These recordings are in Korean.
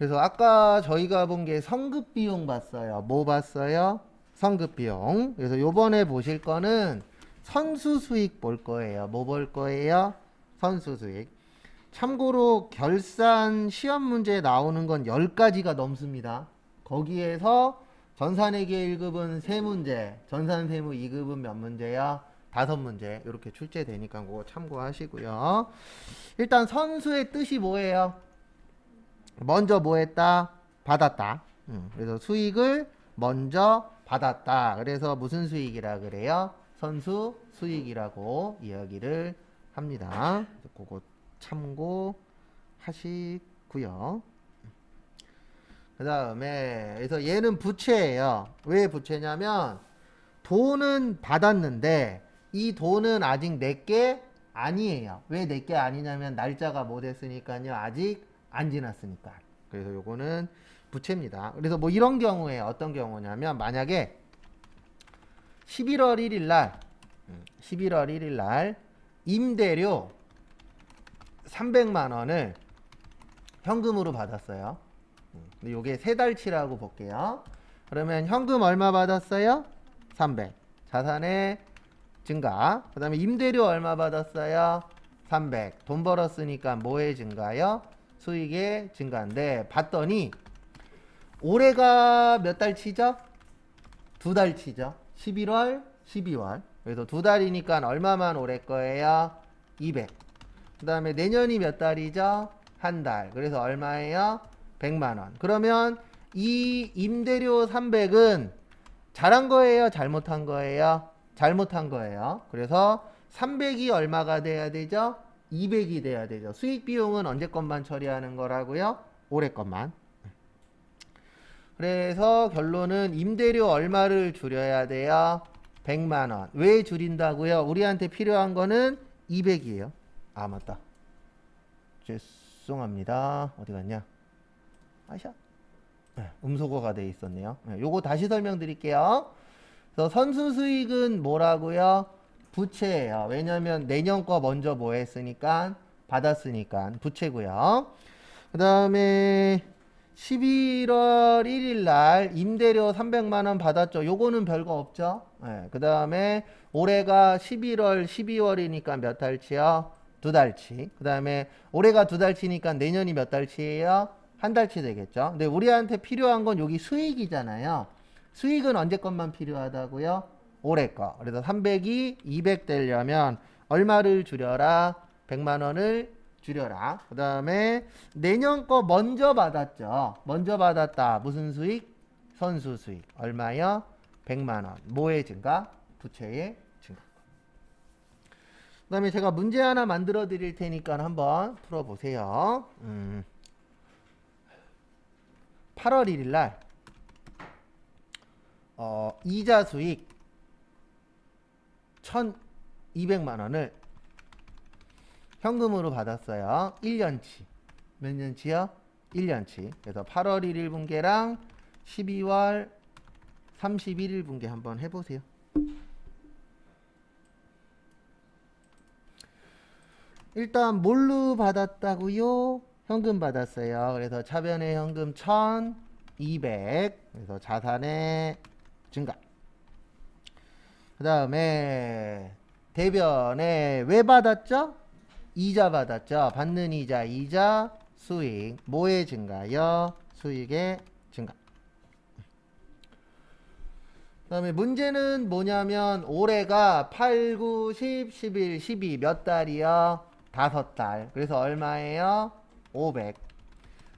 그래서 아까 저희가 본 게 성급 비용 봤어요. 뭐 봤어요? 성급 비용. 그래서 요번에 보실 거는 선수 수익 볼 거예요. 뭐 볼 거예요? 선수 수익. 참고로 결산 시험 문제에 나오는 건 10가지가 넘습니다. 거기에서 전산회계 1급은 3문제, 전산세무 2급은 몇 문제야? 5문제. 이렇게 출제되니까 그거 참고하시고요. 일단 선수의 뜻이 뭐예요? 먼저 뭐 했다? 받았다. 그래서 수익을 먼저 받았다. 그래서 무슨 수익이라 그래요? 선수 수익이라고 이야기를 합니다. 그거 참고하시고요. 그 다음에 그래서 얘는 부채예요. 왜 부채냐면 돈은 받았는데 이 돈은 아직 내게 아니에요. 왜 내게 아니냐면 날짜가 못 했으니까요. 아직 안 지났으니까. 그래서 요거는 부채입니다. 그래서 뭐 이런 경우에 어떤 경우냐면 만약에 11월 1일 날 11월 1일 날 임대료 300만 원을 현금으로 받았어요. 근데 요게 세 달치라고 볼게요. 그러면 현금 얼마 받았어요? 300. 자산의 증가. 그 다음에 임대료 얼마 받았어요? 300. 돈 벌었으니까 뭐의 증가요? 수익의 증가인데 봤더니 올해가 몇 달치죠? 2달치죠. 11월, 12월. 그래서 2달이니까 얼마만 오를 거예요? 200. 그 다음에 내년이 몇 달이죠? 한 달. 그래서 얼마예요? 100만 원. 그러면 이 임대료 300은 잘한 거예요? 잘못한 거예요? 잘못한 거예요. 그래서 300이 얼마가 돼야 되죠? 200이 돼야 되죠. 수익 비용은 언제 것만 처리하는 거라고요? 올해 것만. 그래서 결론은 임대료 얼마를 줄여야 돼요? 100만 원. 왜 줄인다고요? 우리한테 필요한 거는 200이에요. 아, 맞다. 죄송합니다. 어디 갔냐? 아샤. 네, 음소거가 돼 있었네요. 네, 요거 다시 설명드릴게요. 그래서 선수 수익은 뭐라고요? 부채예요. 왜냐면 내년 거 먼저 뭐 했으니까 받았으니까 부채고요. 그 다음에 11월 1일 날 임대료 300만 원 받았죠. 요거는 별거 없죠. 네, 그 다음에 올해가 11월, 12월이니까 몇 달치요? 2달치. 그 다음에 올해가 2달치니까 내년이 몇 달치예요? 한 달치 되겠죠. 근데 우리한테 필요한 건 여기 수익이잖아요. 수익은 언제 것만 필요하다고요? 올해 거. 그래서 300이 200 되려면 얼마를 줄여라? 100만 원을 줄여라. 그 다음에 내년 거 먼저 받았죠. 먼저 받았다. 무슨 수익? 선수 수익. 얼마요? 100만 원. 뭐의 증가? 부채의 증가. 그 다음에 제가 문제 하나 만들어 드릴 테니까 한번 풀어보세요. 8월 1일 날 이자 수익 1200만 원을 현금으로 받았어요. 1년치. 몇 년치요? 1년치. 그래서 8월 1일 분계랑 12월 31일 분계 한번 해보세요. 일단 뭘로 받았다고요? 현금 받았어요. 그래서 차변의 현금 1200. 그래서 자산의 증가. 그 다음에 대변에 왜 받았죠? 이자 받았죠. 받는 이자 수익. 뭐의 증가요? 수익의 증가. 그 다음에 문제는 뭐냐면 올해가 8, 9, 10, 11, 12 몇 달이요? 5달. 그래서 얼마예요? 500.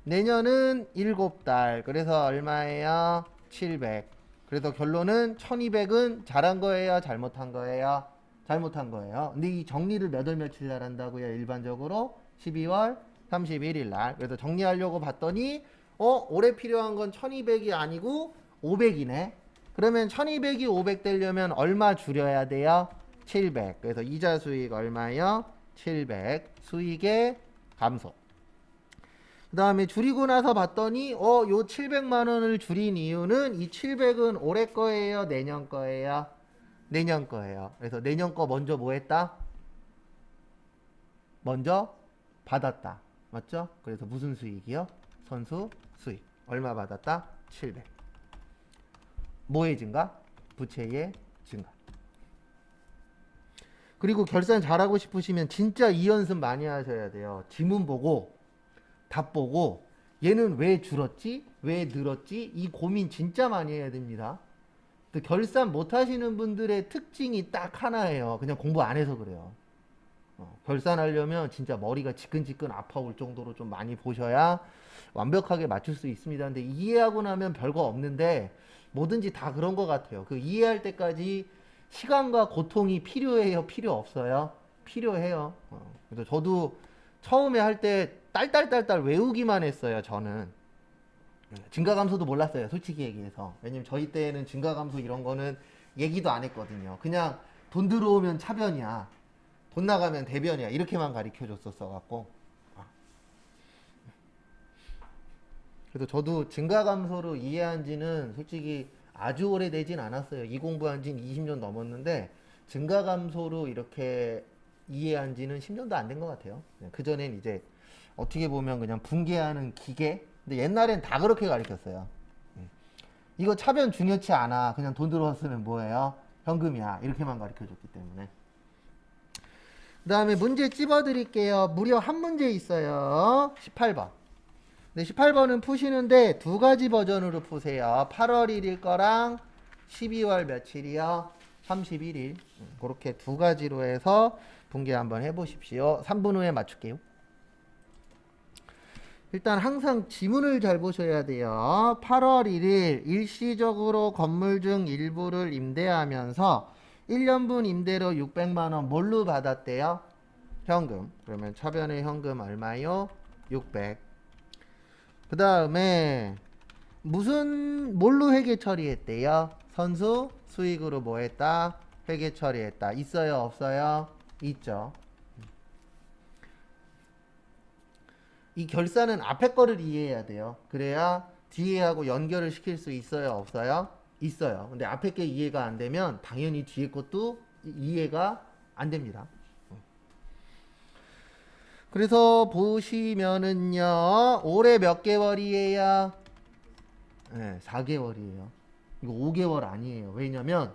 내년은 7달. 그래서 얼마예요? 700. 그래서 결론은 1200은 잘한 거예요? 잘못한 거예요? 잘못한 거예요. 근데 이 정리를 몇 월 며칠 날 한다고요? 일반적으로 12월 31일 날. 그래서 정리하려고 봤더니 올해 필요한 건 1200이 아니고 500이네. 그러면 1200이 500 되려면 얼마 줄여야 돼요? 700. 그래서 이자 수익 얼마요? 700. 수익의 감소. 그 다음에 줄이고 나서 봤더니 요 700만 원을 줄인 이유는 이 700은 올해 거예요? 내년 거예요? 내년 거예요. 그래서 내년 거 먼저 뭐 했다? 먼저 받았다. 맞죠? 그래서 무슨 수익이요? 선수 수익. 얼마 받았다? 700. 뭐의 증가? 부채의 증가. 그리고 결산 잘하고 싶으시면 진짜 이 연습 많이 하셔야 돼요. 지문 보고 답 보고 얘는 왜 줄었지? 왜 늘었지? 이 고민 진짜 많이 해야 됩니다. 또 결산 못 하시는 분들의 특징이 딱 하나예요. 그냥 공부 안 해서 그래요. 결산하려면 진짜 머리가 지끈지끈 아파올 정도로 좀 많이 보셔야 완벽하게 맞출 수 있습니다. 근데 이해하고 나면 별거 없는데 뭐든지 다 그런 것 같아요. 그 이해할 때까지 시간과 고통이 필요해요? 필요 없어요? 필요해요. 그래서 저도 처음에 할 때 딸딸딸딸 외우기만 했어요. 저는 증가감소도 몰랐어요. 솔직히 얘기해서. 왜냐면 저희 때는 증가감소 이런 거는 얘기도 안 했거든요. 그냥 돈 들어오면 차변이야, 돈 나가면 대변이야, 이렇게만 가르쳐 줬었어 갖고. 그래서 저도 증가감소로 이해한 지는 솔직히 아주 오래되진 않았어요. 이 공부한 지는 20년 넘었는데 증가감소로 이렇게 이해한 지는 10년도 안 된 것 같아요. 그전엔 이제 어떻게 보면 그냥 분개하는 기계. 근데 옛날엔 다 그렇게 가르쳤어요. 이거 차변 중요치 않아. 그냥 돈 들어왔으면 뭐예요? 현금이야. 이렇게만 가르쳐 줬기 때문에. 그 다음에 문제 찝어드릴게요. 무려 한 문제 있어요. 18번. 네, 18번은 푸시는데 두 가지 버전으로 푸세요. 8월 1일 거랑 12월 며칠이요? 31일. 그렇게 두 가지로 해서 분개 한번 해보십시오. 3분 후에 맞출게요. 일단 항상 지문을 잘 보셔야 돼요. 8월 1일 일시적으로 건물 중 일부를 임대하면서 1년분 임대료 600만원 뭘로 받았대요? 현금. 그러면 차변의 현금 얼마요? 600. 그 다음에 뭘로 회계 처리했대요? 선수 수익으로 뭐 했다? 회계 처리했다. 있어요? 없어요? 있죠. 이 결산은 앞에 거를 이해해야 돼요. 그래야 뒤에 하고 연결을 시킬 수 있어요? 없어요? 있어요. 근데 앞에 게 이해가 안 되면 당연히 뒤에 것도 이해가 안 됩니다. 그래서 보시면은요, 올해 몇 개월이에요? 네, 4개월이에요. 이거 5개월 아니에요. 왜냐면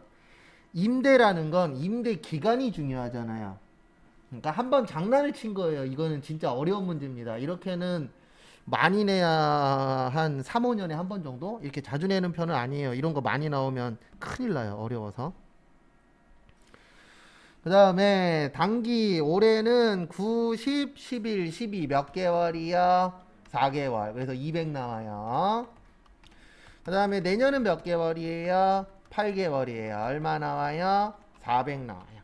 임대라는 건 임대 기간이 중요하잖아요. 그러니까 한번 장난을 친 거예요. 이거는 진짜 어려운 문제입니다. 이렇게는 많이 내야 한 3, 5년에 한 번 정도? 이렇게 자주 내는 편은 아니에요. 이런 거 많이 나오면 큰일 나요. 어려워서. 그 다음에 단기 올해는 9, 10, 11, 12 몇 개월이요? 4개월. 그래서 200 나와요. 그 다음에 내년은 몇 개월이에요? 8개월이에요. 얼마 나와요? 400 나와요.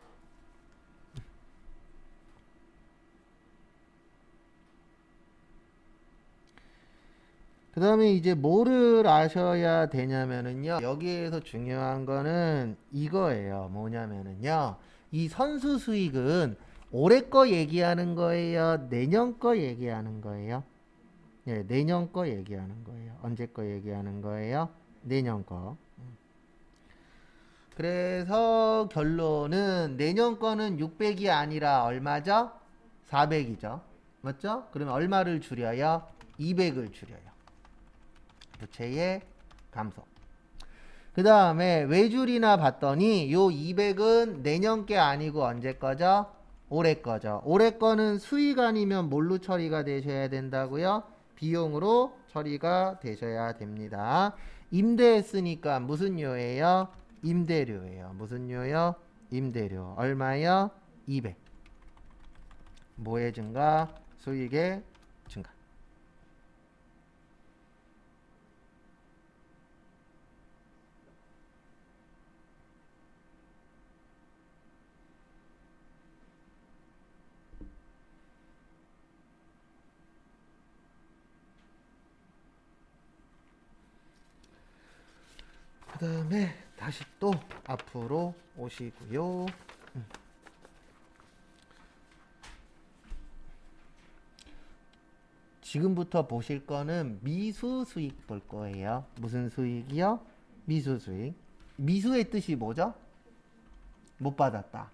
그 다음에 이제 뭐를 아셔야 되냐면은요, 여기에서 중요한 거는 이거예요. 뭐냐면은요, 이 선수 수익은 올해 거 얘기하는 거예요? 내년 거 얘기하는 거예요? 네, 내년 거 얘기하는 거예요. 언제 거 얘기하는 거예요? 내년 거. 그래서 결론은 내년 거는 600이 아니라 얼마죠? 400이죠. 맞죠? 그러면 얼마를 줄여요? 200을 줄여요. 부채의 감소. 그 다음에 외줄이나 봤더니 요 200은 내년 게 아니고 언제 거죠? 올해 거죠. 올해 거는 수익 아니면 뭘로 처리가 되셔야 된다고요? 비용으로 처리가 되셔야 됩니다. 임대했으니까 무슨 료예요? 임대료예요. 무슨 료요? 임대료. 얼마요? 200. 뭐의 증가? 수익의 증가. 그 다음에 다시 또 앞으로 오시고요. 지금부터 보실 거는 미수 수익 볼 거예요. 무슨 수익이요? 미수 수익. 미수의 뜻이 뭐죠? 못 받았다.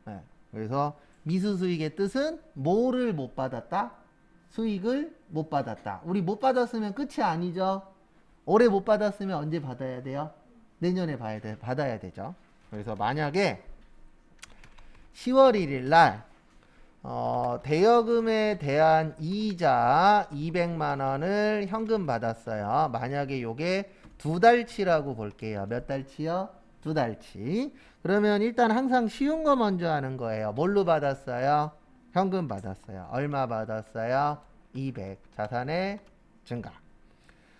네. 그래서 미수 수익의 뜻은 뭐를 못 받았다? 수익을 못 받았다. 우리 못 받았으면 끝이 아니죠. 올해 못 받았으면 언제 받아야 돼요? 내년에 받아야 되죠. 그래서 만약에 10월 1일 날 대여금에 대한 이자 200만 원을 현금 받았어요. 만약에 요게 두 달치라고 볼게요. 몇 달치요? 두 달치. 그러면 일단 항상 쉬운 거 먼저 하는 거예요. 뭘로 받았어요? 현금 받았어요. 얼마 받았어요? 200. 자산의 증가.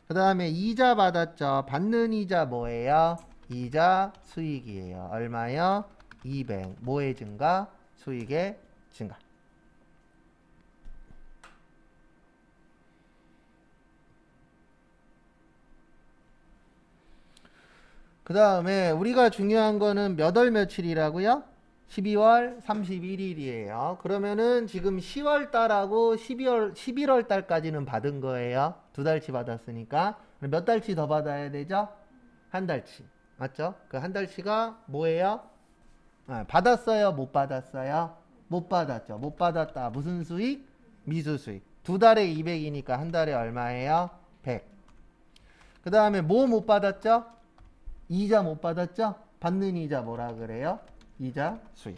그 다음에 이자 받았죠. 받는 이자 뭐예요? 이자 수익이에요. 얼마요? 200. 뭐의 증가? 수익의 증가. 그 다음에 우리가 중요한 거는 몇 월 며칠이라고요? 12월 31일이에요. 그러면은 지금 10월 달하고 11월 달까지는 받은 거예요. 두 달치 받았으니까. 몇 달치 더 받아야 되죠? 한 달치. 맞죠? 그 한 달치가 뭐예요? 받았어요? 못 받았어요? 못 받았죠. 못 받았다. 무슨 수익? 미수 수익. 두 달에 200이니까 한 달에 얼마예요? 100. 그 다음에 뭐 못 받았죠? 이자 못 받았죠? 받는 이자 뭐라 그래요? 이자 수익.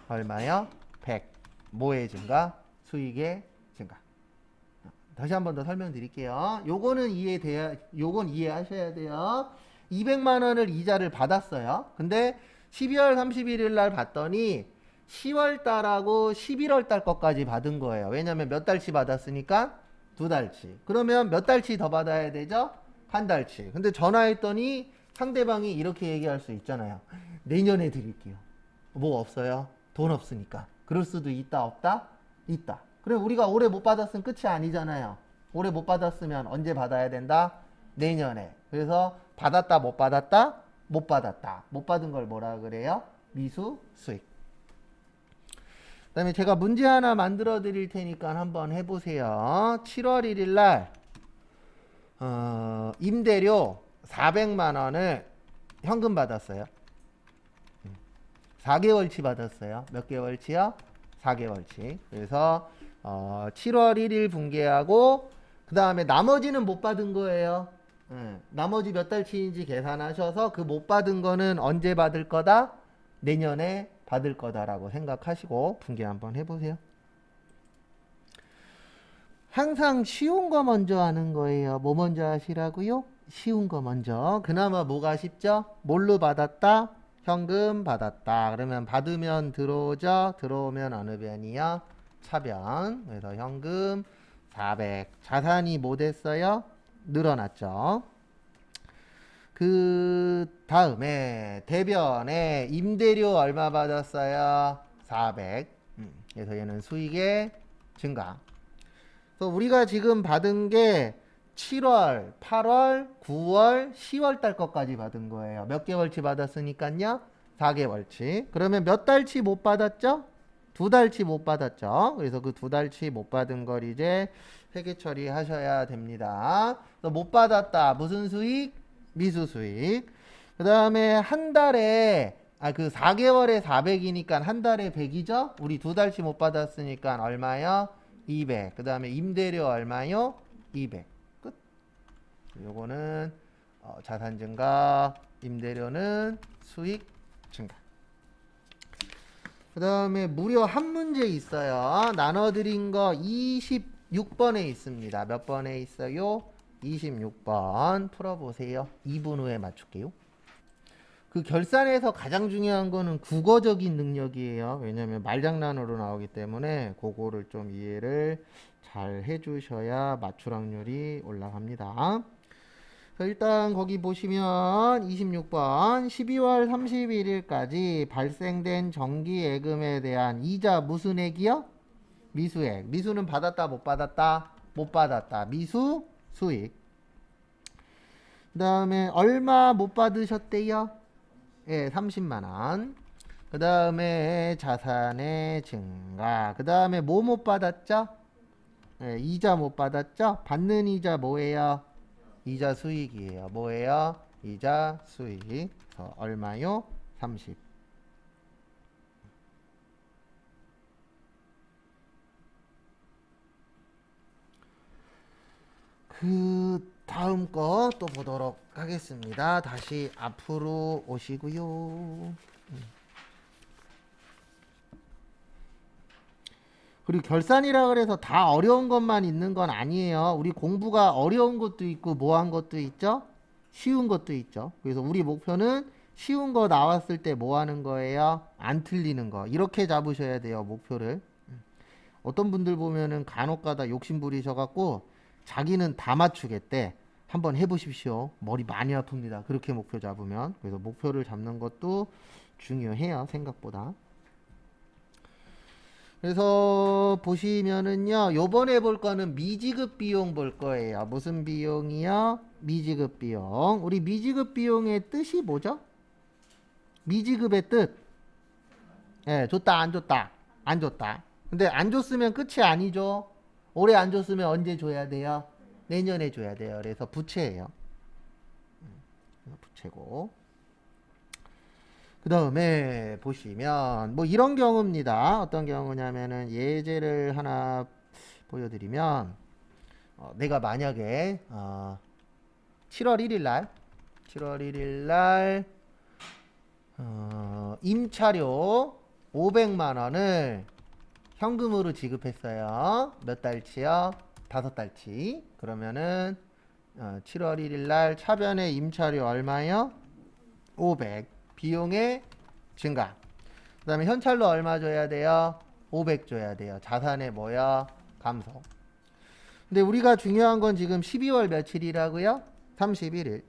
얼마요? 100. 뭐의 증가? 수익의 증가. 다시 한 번 더 설명드릴게요. 요건 이해하셔야 돼요. 200만 원을 이자를 받았어요. 근데 12월 31일 날 받더니 10월 달하고 11월 달 것까지 받은 거예요. 왜냐면 몇 달치 받았으니까 두 달치. 그러면 몇 달치 더 받아야 되죠? 한 달치. 근데 전화했더니 상대방이 이렇게 얘기할 수 있잖아요. 내년에 드릴게요. 뭐 없어요? 돈 없으니까. 그럴 수도 있다, 없다? 있다. 그럼 우리가 올해 못 받았으면 끝이 아니잖아요. 올해 못 받았으면 언제 받아야 된다? 내년에. 그래서 받았다, 못 받았다? 못 받았다. 못 받은 걸 뭐라 그래요? 미수 수익. 그 다음에 제가 문제 하나 만들어 드릴 테니까 한번 해보세요. 7월 1일 날 임대료 400만 원을 현금 받았어요. 4개월치 받았어요. 몇 개월치요? 4개월치. 그래서 7월 1일 분계하고 그 다음에 나머지는 못 받은 거예요. 나머지 몇 달치인지 계산하셔서 그 못 받은 거는 언제 받을 거다? 내년에 받을 거다라고 생각하시고 분계 한번 해보세요. 항상 쉬운 거 먼저 하는 거예요. 뭐 먼저 하시라고요? 쉬운 거 먼저. 그나마 뭐가 쉽죠? 뭘로 받았다? 현금 받았다. 그러면 받으면 들어오죠? 들어오면 어느 변이요? 차변. 그래서 현금 400. 자산이 뭐 됐어요? 늘어났죠. 그 다음에 대변에 임대료 얼마 받았어요? 400. 그래서 얘는 수익의 증가. 그래서 우리가 지금 받은 게 7월, 8월, 9월, 10월 달 것까지 받은 거예요. 몇 개월치 받았으니까요? 4개월치. 그러면 몇 달치 못 받았죠? 두 달치 못 받았죠. 그래서 그 두 달치 못 받은 걸 이제 회계 처리하셔야 됩니다. 그래서 못 받았다. 무슨 수익? 미수 수익. 그 다음에 한 달에 그 4개월에 400이니까 한 달에 100이죠? 우리 두 달치 못 받았으니까 얼마요? 200. 그 다음에 임대료 얼마요? 200. 끝. 요거는 자산 증가, 임대료는 수익 증가. 그 다음에 무려 한 문제 있어요. 나눠드린 거 26번에 있습니다. 몇 번에 있어요? 26번 풀어보세요. 2분 후에 맞출게요. 그 결산에서 가장 중요한 거는 국어적인 능력이에요. 왜냐면 말장난으로 나오기 때문에 그거를 좀 이해를 잘 해주셔야 맞출 확률이 올라갑니다. 일단 거기 보시면 26번 12월 31일까지 발생된 정기예금에 대한 이자 무슨 액이요? 미수액. 미수는 받았다 못 받았다? 못 받았다. 미수 수익. 그 다음에 얼마 못 받으셨대요? 예, 30만원. 그 다음에 자산의 증가. 그 다음에 뭐 못 받았죠? 예, 이자 못 받았죠? 받는 이자 뭐예요? 이자 수익이에요. 뭐예요? 이자 수익. 얼마요? 30. 그 다음 거 또 보도록 하겠습니다. 다시 앞으로 오시고요. 그리고 결산이라 그래서 다 어려운 것만 있는 건 아니에요. 우리 공부가 어려운 것도 있고 뭐한 것도 있죠. 쉬운 것도 있죠. 그래서 우리 목표는 쉬운 거 나왔을 때 뭐 하는 거예요? 안 틀리는 거. 이렇게 잡으셔야 돼요, 목표를. 어떤 분들 보면은 간혹가다 욕심 부리셔갖고 자기는 다 맞추겠대. 한번 해보십시오. 머리 많이 아픕니다. 그렇게 목표 잡으면. 그래서 목표를 잡는 것도 중요해요, 생각보다. 그래서 보시면은요, 요번에 볼 거는 미지급 비용 볼 거예요. 무슨 비용이요? 미지급 비용. 우리 미지급 비용의 뜻이 뭐죠? 미지급의 뜻. 예, 줬다, 안 줬다. 안 줬다. 근데 안 줬으면 끝이 아니죠. 올해 안 줬으면 언제 줘야 돼요? 내년에 줘야 돼요. 그래서 부채예요. 부채고. 그 다음에 보시면 뭐 이런 경우입니다. 어떤 경우냐면은 예제를 하나 보여드리면 내가 만약에 7월 1일 날 7월 1일 날 임차료 500만 원을 현금으로 지급했어요. 몇 달치요? 5달치. 그러면은 7월 1일 날 차변의 임차료 얼마요? 500. 비용의 증가. 그 다음에 현찰로 얼마 줘야 돼요? 500 줘야 돼요. 자산의 뭐야? 감소. 근데 우리가 중요한 건 지금 12월 며칠이라고요? 31일.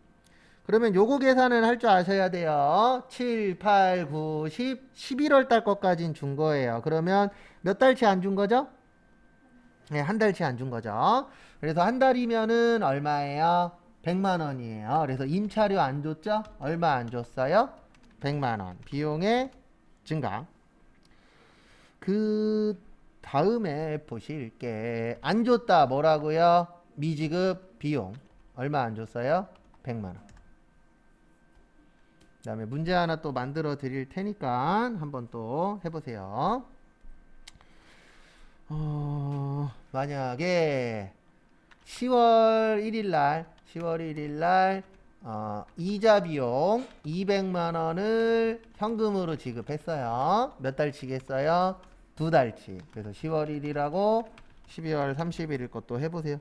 그러면 요거 계산은 할 줄 아셔야 돼요. 7, 8, 9, 10, 11월 달 것까지는 준 거예요. 그러면 몇 달치 안 준 거죠? 네, 한 달치 안 준 거죠. 그래서 한 달이면은 얼마예요? 100만 원이에요. 그래서 임차료 안 줬죠? 얼마 안 줬어요? 100만 원. 비용의 증가. 그 다음에 보실 게 안 줬다 뭐라고요? 미지급 비용. 얼마 안 줬어요? 100만 원. 그 다음에 문제 하나 또 만들어 드릴 테니까 한번 또 해보세요. 만약에 10월 1일 날 이자 비용 200만 원을 현금으로 지급했어요. 몇 달치겠어요? 2달치. 그래서 10월 1일하고 12월 31일 것도 해보세요.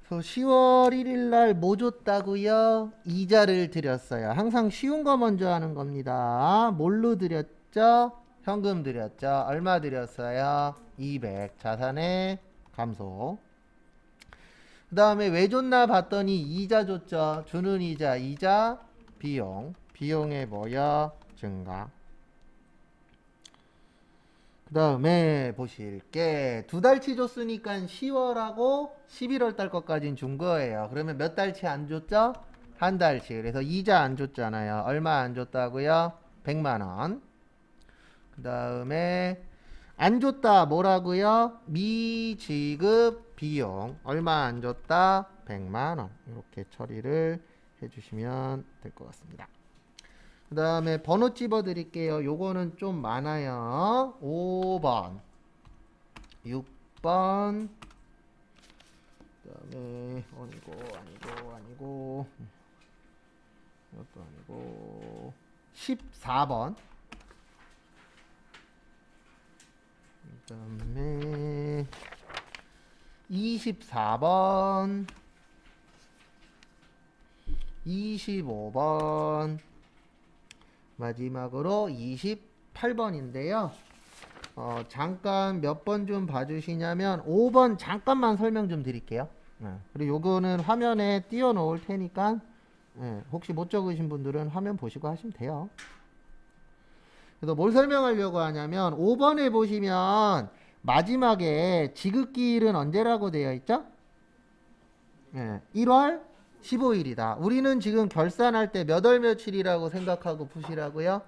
그래서 10월 1일 날 뭐 줬다고요? 이자를 드렸어요. 항상 쉬운 거 먼저 하는 겁니다. 뭘로 드렸죠? 현금 드렸죠. 얼마 드렸어요? 200. 자산의 감소. 그 다음에 왜 줬나 봤더니 이자 줬죠. 주는 이자 비용. 비용의 뭐야? 증가. 그 다음에 보실 게 2달치 줬으니까 10월하고 11월 달 것까지는 준 거예요. 그러면 몇 달치 안 줬죠? 한 달치. 그래서 이자 안 줬잖아요. 얼마 안 줬다고요? 100만 원. 그 다음에 안 줬다 뭐라고요? 미지급 비용. 얼마 안 줬다? 100만 원. 이렇게 처리를 해주시면 될 것 같습니다. 그 다음에 번호 집어 드릴게요. 요거는 좀 많아요. 5번, 6번, 그 다음에 아니고 이것도 아니고 14번, 그 다음에 24번, 25번, 마지막으로 28번인데요. 잠깐 몇 번 좀 봐주시냐면 5번 잠깐만 설명 좀 드릴게요. 그리고 요거는 화면에 띄워 놓을 테니까 혹시 못 적으신 분들은 화면 보시고 하시면 돼요. 그래서 뭘 설명하려고 하냐면 5번에 보시면 마지막에 지극기일은 언제라고 되어 있죠? 1월 15일이다. 우리는 지금 결산할 때 몇 월 며칠이라고 생각하고 푸시라고요?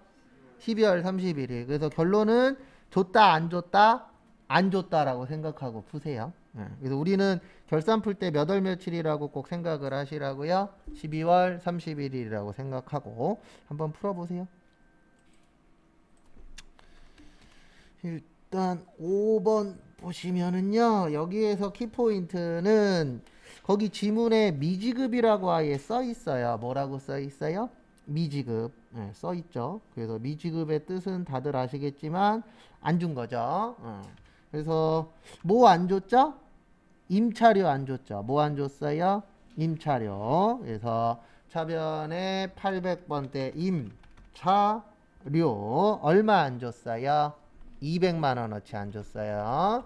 12월 31일. 그래서 결론은 줬다 안 줬다? 안 줬다라고 생각하고 푸세요. 그래서 우리는 결산 풀 때 몇 월 며칠이라고 꼭 생각을 하시라고요? 12월 31일이라고 생각하고 한번 풀어보세요. 일단 5번 보시면은요. 여기에서 키포인트는 거기 지문에 미지급이라고 아예 써 있어요. 뭐라고 써 있어요? 미지급. 써 있죠. 그래서 미지급의 뜻은 다들 아시겠지만 안 준 거죠. 그래서 뭐 안 줬죠? 임차료 안 줬죠. 뭐 안 줬어요? 임차료. 그래서 차변에 800번대 임차료 얼마 안 줬어요? 200만 원어치 안 줬어요.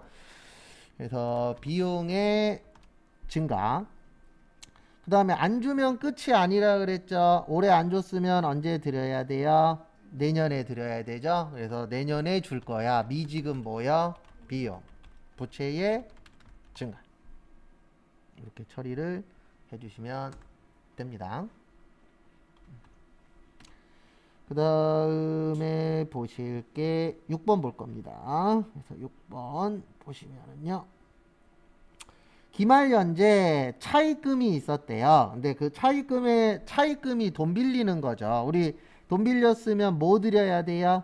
그래서 비용의 증가. 그 다음에 안 주면 끝이 아니라 그랬죠. 올해 안 줬으면 언제 드려야 돼요? 내년에 드려야 되죠. 그래서 내년에 줄 거야. 미지급 뭐요? 비용. 부채의 증가. 이렇게 처리를 해주시면 됩니다. 그 다음에 보실 게 6번 볼 겁니다. 그래서 6번 보시면은요. 기말연재 차입금이 있었대요. 근데 그 차입금이 돈 빌리는 거죠. 우리 돈 빌렸으면 뭐 드려야 돼요?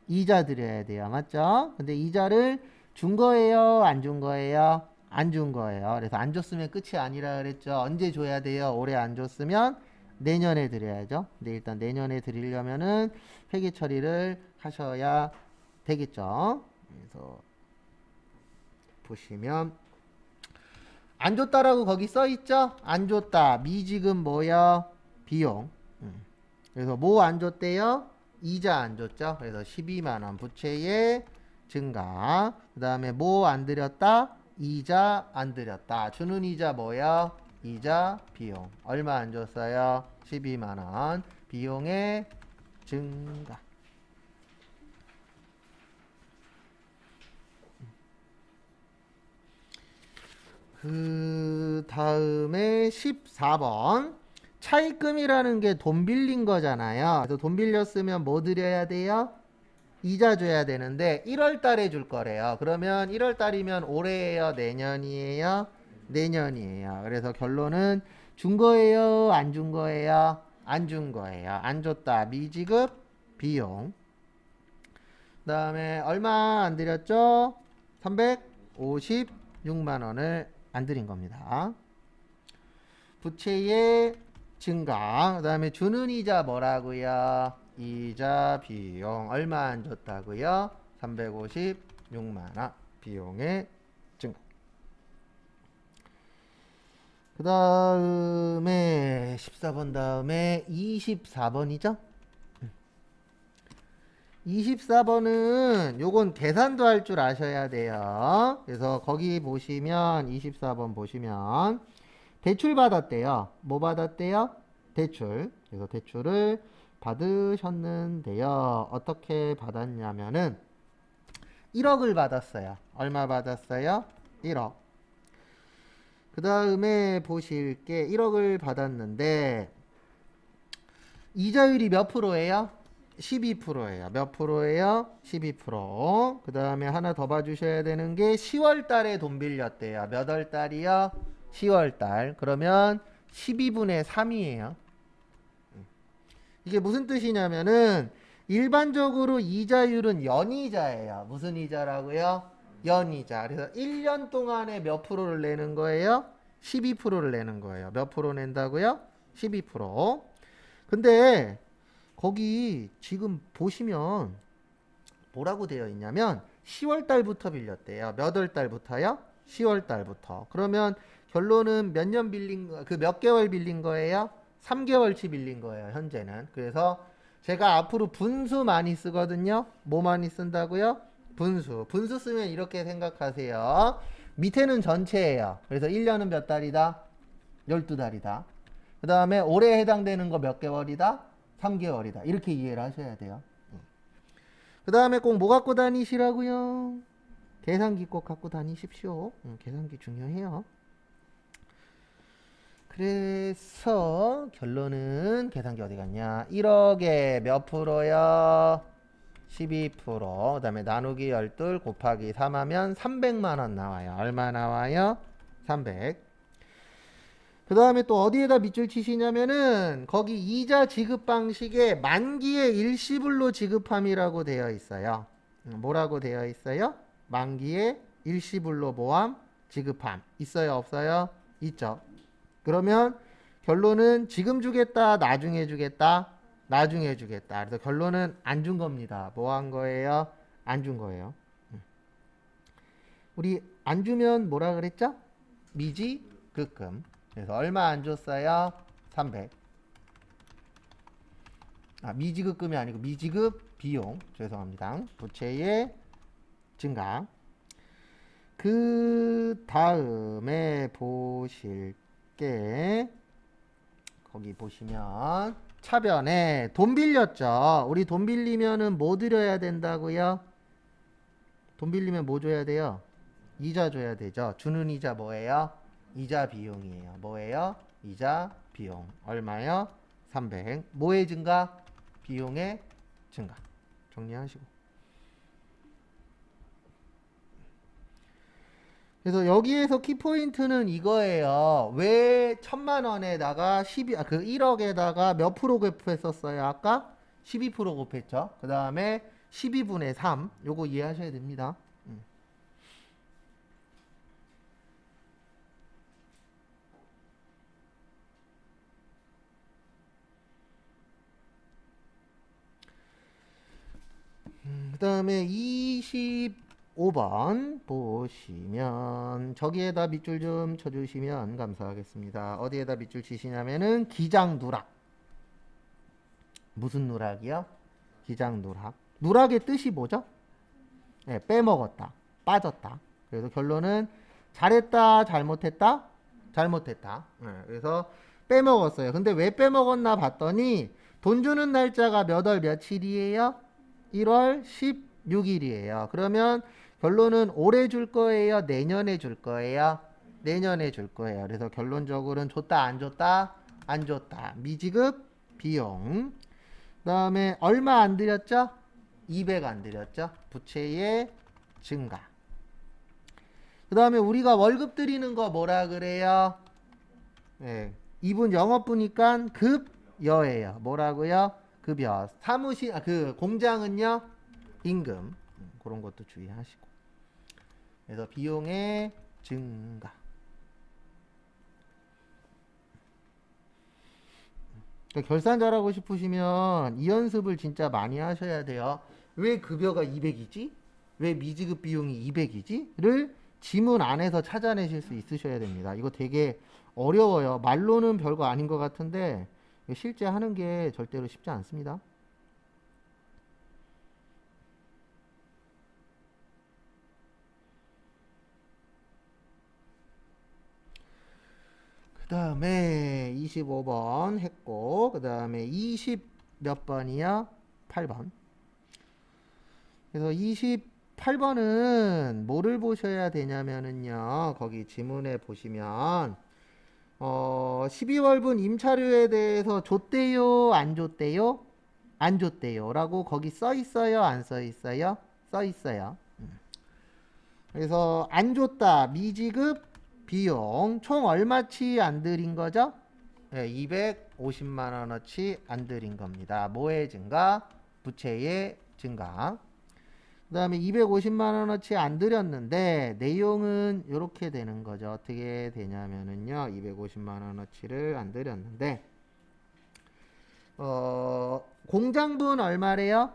이자 드려야 돼요. 맞죠? 근데 이자를 준 거예요? 안 준 거예요? 안 준 거예요. 그래서 안 줬으면 끝이 아니라 그랬죠. 언제 줘야 돼요? 올해 안 줬으면 내년에 드려야죠. 근데 일단 내년에 드리려면은 회계 처리를 하셔야 되겠죠. 그래서 보시면 안 줬다라고 거기 써 있죠? 안 줬다. 미지급 뭐야? 비용. 그래서 뭐 안 줬대요? 이자 안 줬죠? 그래서 12만 원 부채의 증가. 그 다음에 뭐 안 드렸다? 이자 안 드렸다. 주는 이자 뭐야? 이자 비용. 얼마 안 줬어요? 12만 원. 비용의 증가. 그 다음에 14번. 차입금이라는 게 돈 빌린 거잖아요. 그래서 돈 빌렸으면 뭐 드려야 돼요? 이자 줘야 되는데 1월 달에 줄 거래요. 그러면 1월 달이면 올해예요? 내년이에요? 내년이에요. 그래서 결론은 준 거예요? 안 준 거예요? 안 준 거예요. 안 줬다. 미지급 비용. 그 다음에 얼마 안 드렸죠? 356만 원을 안 드린 겁니다. 부채의 증가. 그 다음에 주는 이자 뭐라고요? 이자 비용 얼마 안 줬다고요? 356만 원 비용의 증가. 그 다음에 14번 다음에 24번이죠? 24번은 요건 계산도 할 줄 아셔야 돼요. 그래서 거기 보시면 24번 보시면 대출 받았대요. 뭐 받았대요? 대출. 그래서 대출을 받으셨는데요. 어떻게 받았냐면은 1억을 받았어요. 얼마 받았어요? 1억. 그 다음에 보실 게 1억을 받았는데 이자율이 몇 프로예요? 12%예요. 몇 프로예요? 12%. 그 다음에 하나 더 봐주셔야 되는 게 10월 달에 돈 빌렸대요. 몇 월 달이요? 10월 달. 그러면 12분의 3이에요. 이게 무슨 뜻이냐면은 일반적으로 이자율은 연이자예요. 무슨 이자라고요? 연이자. 그래서 1년 동안에 몇 프로를 내는 거예요? 12%를 내는 거예요. 몇 프로 낸다고요? 12%. 근데 거기 지금 보시면 뭐라고 되어 있냐면 10월 달부터 빌렸대요. 몇 월 달부터요? 10월 달부터. 그러면 결론은 몇 년 빌린 거, 그 몇 개월 빌린 거예요? 3개월치 빌린 거예요, 현재는. 그래서 제가 앞으로 분수 많이 쓰거든요. 뭐 많이 쓴다고요? 분수. 분수 쓰면 이렇게 생각하세요. 밑에는 전체예요. 그래서 1년은 몇 달이다? 12달이다. 그 다음에 올해 해당되는 거 몇 개월이다? 3개월이다. 이렇게 이해를 하셔야 돼요. 그 다음에 꼭 뭐 갖고 다니시라고요? 계산기 꼭 갖고 다니십시오. 계산기 중요해요. 그래서 결론은 계산기 어디 갔냐? 1억에 몇 프로요? 12%. 그 다음에 나누기 12 곱하기 3 하면 300만 원 나와요. 얼마 나와요? 300. 그 다음에 또 어디에다 밑줄 치시냐면은 거기 이자 지급 방식에 만기에 일시불로 지급함이라고 되어 있어요. 뭐라고 되어 있어요? 만기에 일시불로 모함 지급함. 있어요? 없어요? 있죠. 그러면 결론은 지금 주겠다, 나중에 주겠다, 나중에 주겠다. 그래서 결론은 안 준 겁니다. 뭐 한 거예요? 안 준 거예요. 우리 안 주면 뭐라 그랬죠? 미지급금. 그래서 얼마 안 줬어요? 300. 미지급금이 아니고 미지급 비용. 죄송합니다. 부채의 증가. 그 다음에 보실 게 거기 보시면 차변에 돈 빌렸죠. 우리 돈 빌리면은 뭐 드려야 된다고요? 돈 빌리면 뭐 줘야 돼요? 이자 줘야 되죠. 주는 이자 뭐예요? 이자 비용이에요. 뭐예요? 이자 비용. 얼마요? 300. 뭐의 증가? 비용의 증가. 정리하시고. 그래서 여기에서 키포인트는 이거예요. 왜 1000만 원에다가 1억에다가 몇 프로 곱했었어요? 아까 12% 곱했죠. 그 다음에 12분의 3. 요거 이해하셔야 됩니다. 그 다음에 25번 보시면 저기에다 밑줄 좀 쳐주시면 감사하겠습니다. 어디에다 밑줄 치시냐면은 기장 누락. 무슨 누락이요? 기장 누락. 누락의 뜻이 뭐죠? 네, 빼먹었다, 빠졌다. 그래서 결론은 잘했다, 잘못했다, 잘못했다. 네, 그래서 빼먹었어요. 근데 왜 빼먹었나 봤더니 돈 주는 날짜가 몇 월 며칠이에요? 1월 16일이에요. 그러면 결론은 올해 줄 거예요? 내년에 줄 거예요? 내년에 줄 거예요. 그래서 결론적으로는 줬다, 안 줬다? 안 줬다. 미지급 비용. 그 다음에 얼마 안 들였죠? 200 안 들였죠? 부채의 증가. 그 다음에 우리가 월급 드리는 거 뭐라 그래요? 네, 이분 영업부니까 급여예요. 뭐라고요? 급여. 사무실, 그 공장은요? 임금. 그런 것도 주의하시고. 그래서 비용의 증가. 그러니까 결산 잘하고 싶으시면 이 연습을 진짜 많이 하셔야 돼요. 왜 급여가 200이지? 왜 미지급 비용이 200이지? 를 지문 안에서 찾아내실 수 있으셔야 됩니다. 이거 되게 어려워요. 말로는 별거 아닌 것 같은데 실제 하는 게 절대로 쉽지 않습니다. 그 다음에 25번 했고, 그 다음에 20 몇 번이야? 8번. 그래서 28번은 뭐를 보셔야 되냐면은요, 거기 지문에 보시면 12월분 임차료에 대해서 줬대요, 안 줬대요? 안 줬대요 라고 거기 써 있어요, 안 써 있어요? 써 있어요. 그래서 안 줬다, 미지급 비용 총 얼마치 안 드린 거죠? 250만 원어치 안 들인 겁니다. 뭐의 증가? 부채의 증가. 그 다음에 250만 원어치 안 들였는데 내용은 이렇게 되는 거죠. 어떻게 되냐면은요. 250만 원어치를 안 들였는데 공장분 얼마래요?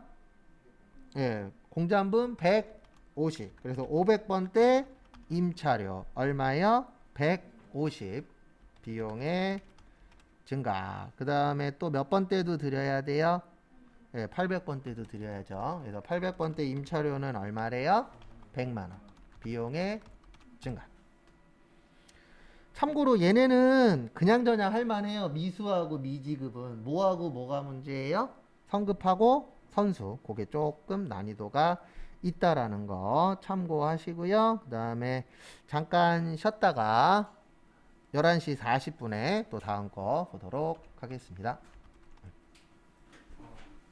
예, 공장분 150. 그래서 500번대 임차료 얼마요? 150 비용의 증가. 그 다음에 또 몇 번대도 드려야 돼요? 예, 800번대도 드려야죠. 그래서 800번대 임차료는 얼마래요? 100만원 비용의 증가. 참고로 얘네는 그냥저냥 할만해요. 미수하고 미지급은 뭐하고 뭐가 문제예요? 성급하고 선수. 그게 조금 난이도가 있다라는 거 참고하시고요. 그 다음에 잠깐 쉬었다가 11시 40분에 또 다음 거 보도록 하겠습니다.